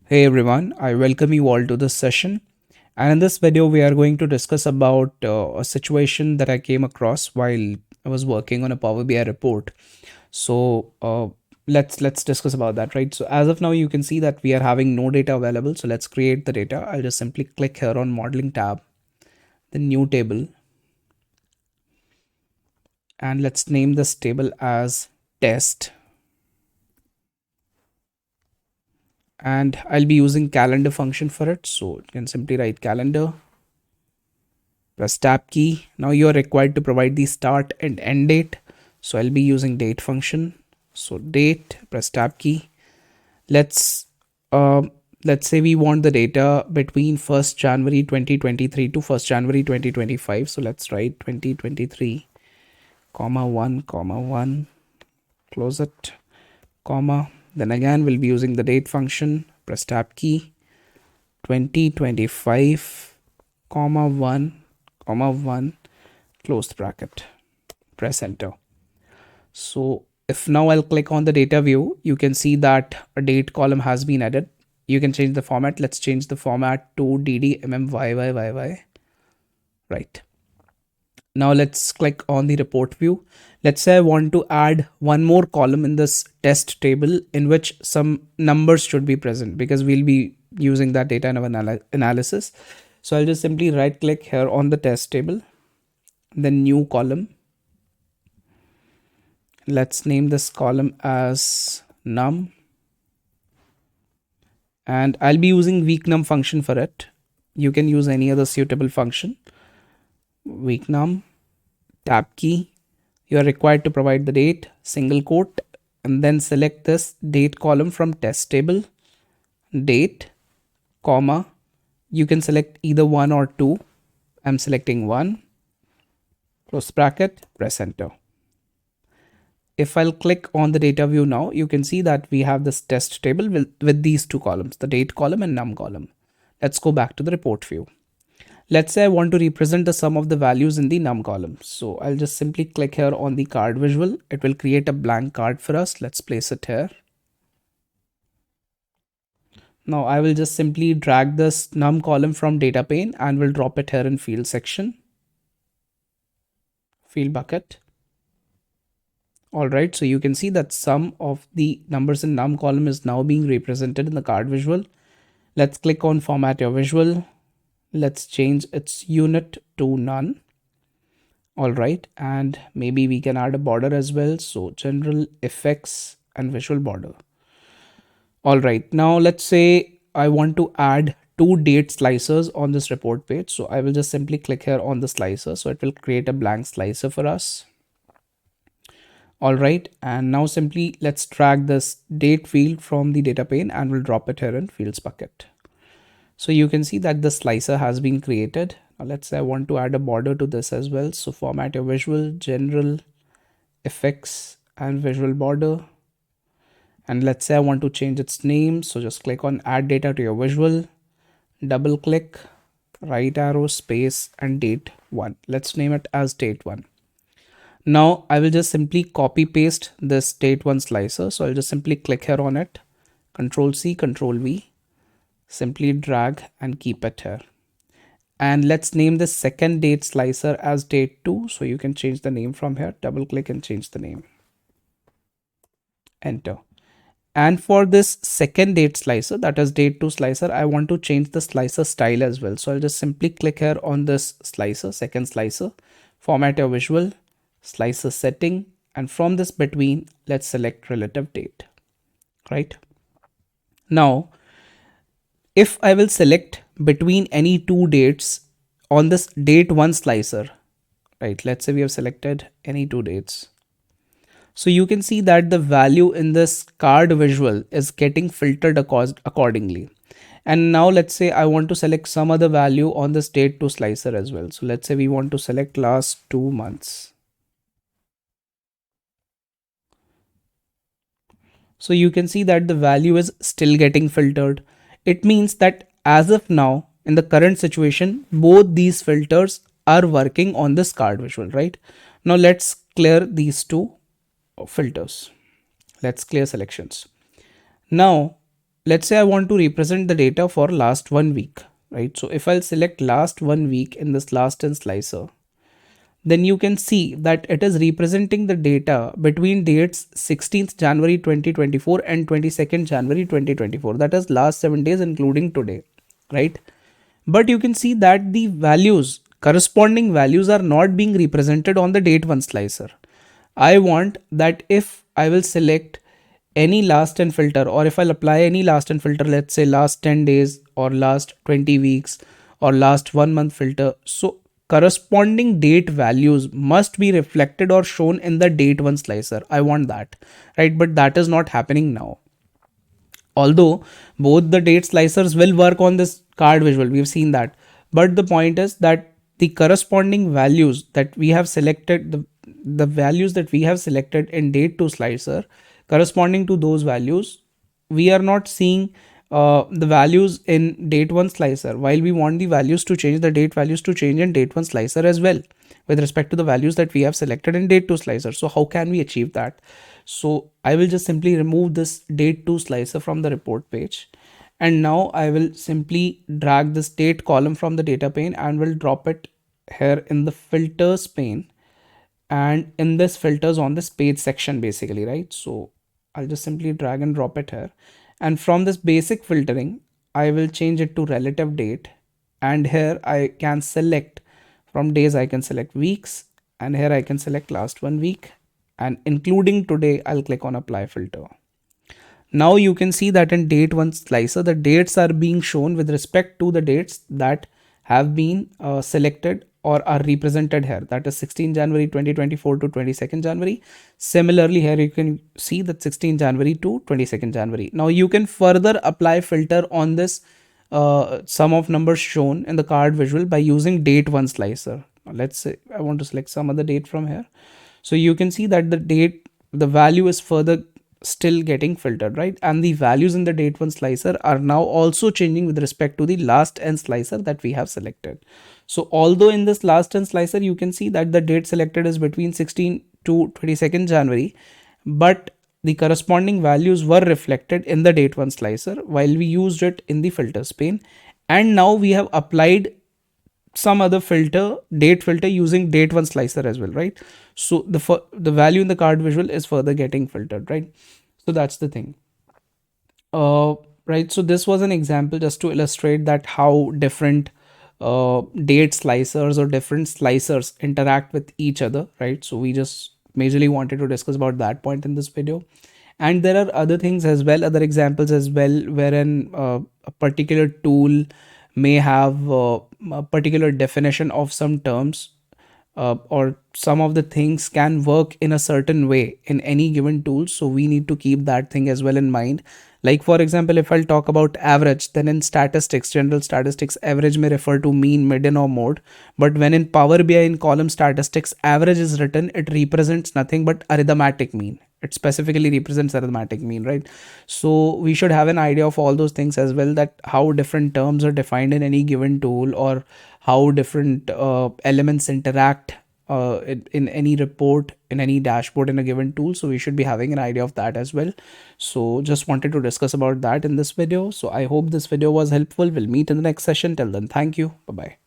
Hey everyone, I welcome you all to this session. And in this video, we are going to discuss about a situation that I came across while I was working on a Power BI report. So let's discuss about that, right? So as of now, you can see that we are having no data available. So let's create the data. I'll just simply click here on Modeling tab, the new table, and let's name this table as test. And I'll be using calendar function for it. So you can simply write calendar. Press tab key. Now you are required to provide the start and end date. So I'll be using date function. So date, press tab key. Let's um, let's say we want the data between 1st January 2023 to 1st January 2025. So let's write 2023, comma 1, comma 1, close it, comma. Then again we'll be using the date function. Press tab key. 2025, comma 1, comma 1, close the bracket, press enter. So if now I'll click on the data view, you can see that a date column has been added. You can change the format. Let's change the format to DDMMYYYY. Right. Now let's click on the report view. Let's say I want to add one more column in this test table in which some numbers should be present because we'll be using that data in our analysis. So I'll just simply right click here on the test table, then new column. Let's name this column as num, and I'll be using week num function for it. You can use any other suitable function. Week num, tab key. You are required to provide the date, single quote, and then select this date column from test table, date, comma. You can select either one or two. I'm selecting one. Close bracket, press enter. If I'll click on the data view now, you can see that we have this test table with these two columns, the date column and num column. Let's go back to the report view. Let's say I want to represent the sum of the values in the num column. So I'll just simply click here on the card visual. It will create a blank card for us. Let's place it here. Now I will just simply drag this num column from data pane and will drop it here in field section, field bucket. All right, so you can see that sum of the numbers in num column is now being represented in the card visual. Let's click on format your visual. Let's change its unit to none. All right, and maybe we can add a border as well. So general effects and visual border. All right, now let's say I want to add two date slicers on this report page. So I will just simply click here on the slicer. So it will create a blank slicer for us. All right, and now simply let's drag this date field from the data pane and we'll drop it here in fields bucket. So you can see that the slicer has been created. Now let's say I want to add a border to this as well. So format your visual, general, effects and visual border. And let's say I want to change its name. So just click on add data to your visual, double click, right arrow, space and date 1. Let's name it as date 1. Now I will just simply copy paste this date 1 slicer. So I'll just simply click here on it, Control C, Control V, simply drag and keep it here. And let's name the second date slicer as date 2. So you can change the name from here, double click and change the name. Enter. And for this second date slicer, that is date 2 slicer, I want to change the slicer style as well. So I'll just simply click here on this slicer, second slicer, format your visual, slicer setting, and from this between, let's select relative date, right? Now, if I will select between any two dates on this date 1 slicer, right? Let's say we have selected any two dates. So you can see that the value in this card visual is getting filtered accordingly. And now let's say I want to select some other value on this date 2 slicer as well. So let's say we want to select last 2 months. So you can see that the value is still getting filtered. It means that as of now, in the current situation, both these filters are working on this card visual, right? Now let's clear these two filters. Let's clear selections. Now let's say I want to represent the data for last 1 week, right? So if I'll select last 1 week in this last in slicer, then you can see that it is representing the data between dates 16th January 2024 and 22nd January 2024. That is last 7 days, including today, right? But you can see that the values, corresponding values, are not being represented on the date one slicer. I want that if I will select any last and filter, or if I'll apply any last and filter, let's say last 10 days or last 20 weeks or last 1 month filter, so corresponding date values must be reflected or shown in the date one slicer. I want that, right? But that is not happening now. Although both the date slicers will work on this card visual, we've seen that. But the point is that the corresponding values that we have selected, the values that we have selected in date to slicer, corresponding to those values, we are not seeing the values in date one slicer, while we want the values to change, the date values to change in date one slicer as well with respect to the values that we have selected in date two slicer. So how can we achieve that? So I will just simply remove this date two slicer from the report page. And now I will simply drag this date column from the data pane and will drop it here in the filters pane, and in this filters on this page section basically, right? So I'll just simply drag and drop it here. And from this basic filtering, I will change it to relative date. And here I can select from days, I can select weeks, and here I can select last 1 week, and including today, I'll click on apply filter. Now you can see that in date one slicer, the dates are being shown with respect to the dates that have been selected or are represented here. That is 16 January 2024 to 22nd January. Similarly, here you can see that 16 January to 22nd January. Now you can further apply filter on this sum of numbers shown in the card visual by using date one slicer. Now, let's say I want to select some other date from here. So you can see that the date, the value is further still getting filtered, right? And the values in the date one slicer are now also changing with respect to the last n slicer that we have selected. So although in this last n slicer, you can see that the date selected is between 16 to 22nd January, but the corresponding values were reflected in the date one slicer while we used it in the filters pane. And now we have applied some other filter, date filter, using date one slicer as well, right? So the value in the card visual is further getting filtered, right? So that's the thing. Right, so this was an example just to illustrate that how different date slicers or different slicers interact with each other, right? So we just majorly wanted to discuss about that point in this video. And there are other things as well, other examples as well, wherein a particular tool may have a particular definition of some terms, or some of the things can work in a certain way in any given tool. So we need to keep that thing as well in mind. Like for example, if I'll talk about average, then in statistics, general statistics, average may refer to mean, median or mode. But when in Power BI in column statistics, average is written, it represents nothing but arithmetic mean. It specifically represents arithmetic mean, right? So we should have an idea of all those things as well, that how different terms are defined in any given tool, or how different elements interact in any report, in any dashboard in a given tool. So we should be having an idea of that as well. So just wanted to discuss about that in this video. So I hope this video was helpful. We'll meet in the next session. Till then, thank you. Bye bye.